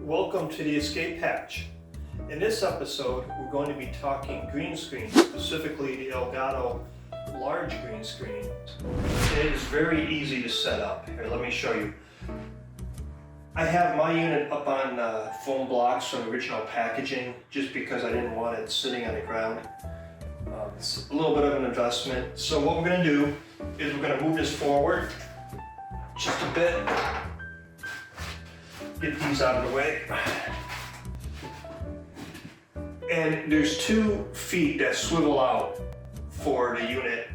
Welcome to the Escape Hatch. In this episode, we're going to be talking green screen, specifically the Elgato large green screen. It is very easy to set up. Here, let me show you. I have my unit up on foam blocks from original packaging just because I didn't want it sitting on the ground. It's a little bit of an investment. So what we're going to do is we're going to move this forward just a bit. Get these out of the way. And there's 2 feet that swivel out for the unit,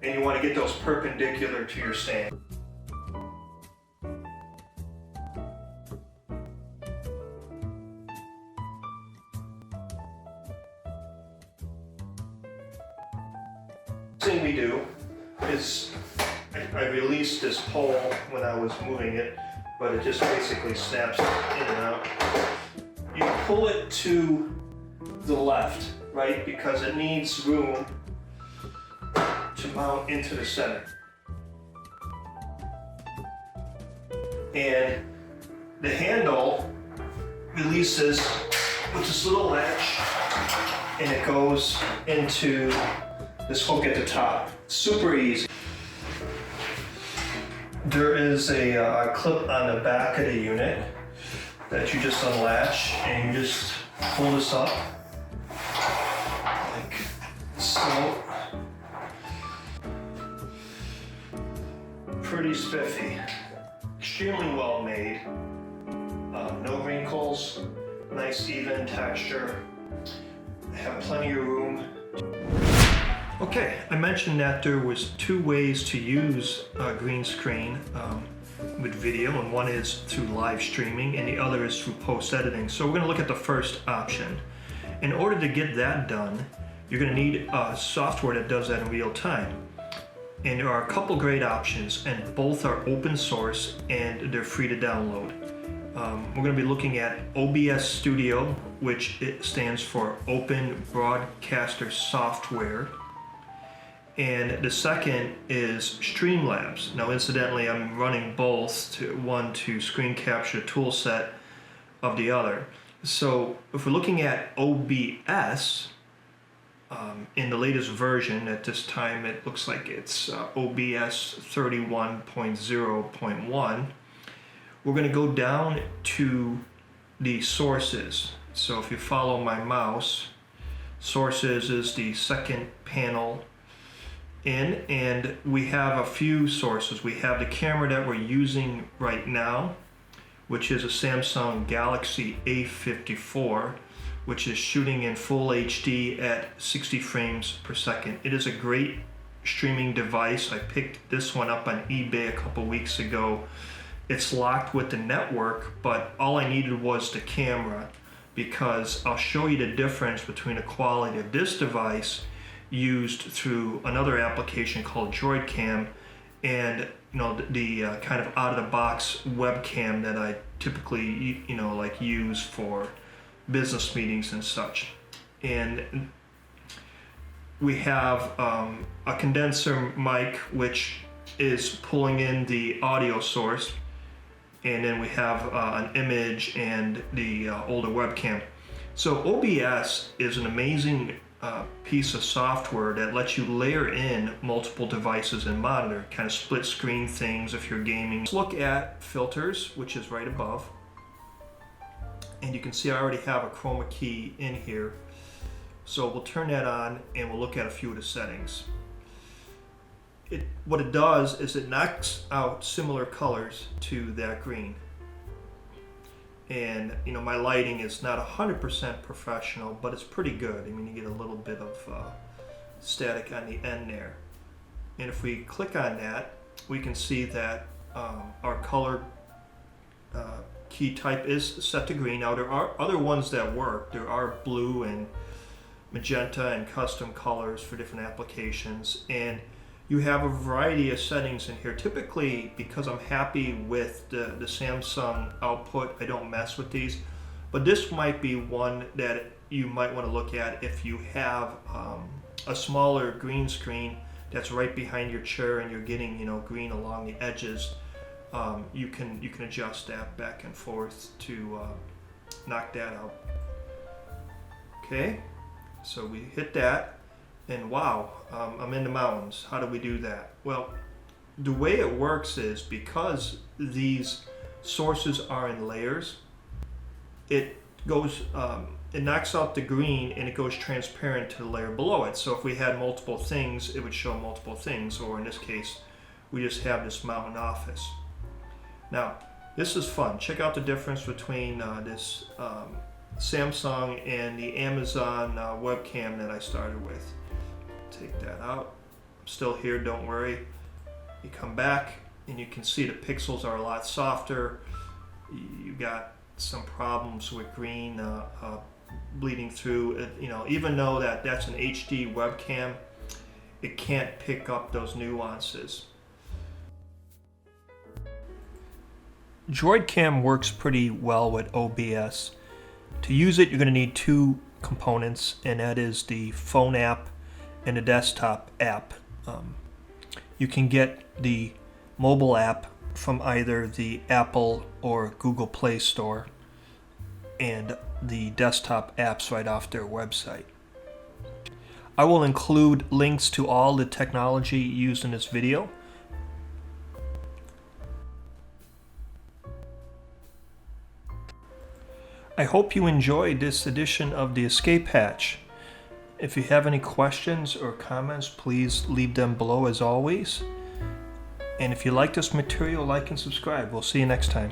and you want to get those perpendicular to your stand. The thing we do is I released this pole when I was moving it, but it just basically snaps in and out. You pull it to the left, right, because it needs room to mount into the center. And the handle releases with this little latch, and it goes into this hook at the top. Super easy. There is a clip on the back of the unit that you just unlatch, and you just pull this up like so. Pretty spiffy, extremely well made, no wrinkles, nice even texture, have plenty of room. Okay, I mentioned that there was 2 ways to use green screen with video, and one is through live streaming and the other is through post-editing. So we're going to look at the first option. In order to get that done, you're going to need software that does that in real time. And there are a couple great options, and both are open source and they're free to download. We're going to be looking at OBS Studio, which it stands for Open Broadcaster Software. And the second is Streamlabs. Now, incidentally, I'm running both, one to screen capture tool set of the other. So if we're looking at OBS, in the latest version, at this time it looks like it's OBS 31.0.1, we're going to go down to the sources. So if you follow my mouse, sources is the second panel in, and we have a few sources. We have the camera that we're using right now, which is a Samsung Galaxy A54, which is shooting in full HD at 60 frames per second. It is a great streaming device. I picked this one up on eBay a couple weeks ago. It's locked with the network, but all I needed was the camera, because I'll show you the difference between the quality of this device used through another application called DroidCam and the kind of out-of-the-box webcam that I typically like use for business meetings and such. And we have a condenser mic which is pulling in the audio source, and then we have an image and the older webcam. So OBS is an amazing piece of software that lets you layer in multiple devices and monitor, kind of split screen things if you're gaming. Let's look at filters, which is right above. And you can see I already have a chroma key in here. So we'll turn that on and we'll look at a few of the settings. What it does is it knocks out similar colors to that green. And my lighting is not 100% professional, but it's pretty good. I mean, you get a little bit of static on the end there. And if we click on that, we can see that our color key type is set to green. Now, there are other ones that work. There are blue and magenta and custom colors for different applications. And you have a variety of settings in here. Typically, because I'm happy with the Samsung output, I don't mess with these. But this might be one that you might want to look at if you have a smaller green screen that's right behind your chair and you're getting green along the edges. You can adjust that back and forth to knock that out. Okay, so we hit that, and wow, I'm in the mountains. How do we do that? Well, the way it works is because these sources are in layers, it goes, it knocks out the green and it goes transparent to the layer below it. So if we had multiple things, it would show multiple things, or in this case, we just have this mountain office. Now, this is fun. Check out the difference between this Samsung and the Amazon webcam that I started with. Take that out. I'm still here, don't worry. You come back and you can see the pixels are a lot softer. You got some problems with green bleeding through. You know, even though that's an HD webcam, it can't pick up those nuances. DroidCam works pretty well with OBS. To use it, you're going to need two components, and that is the phone app and the desktop app. You can get the mobile app from either the Apple or Google Play Store, and the desktop apps right off their website. I will include links to all the technology used in this video. I hope you enjoyed this edition of the Escape Hatch. If you have any questions or comments, please leave them below as always. And if you like this material, like and subscribe. We'll see you next time.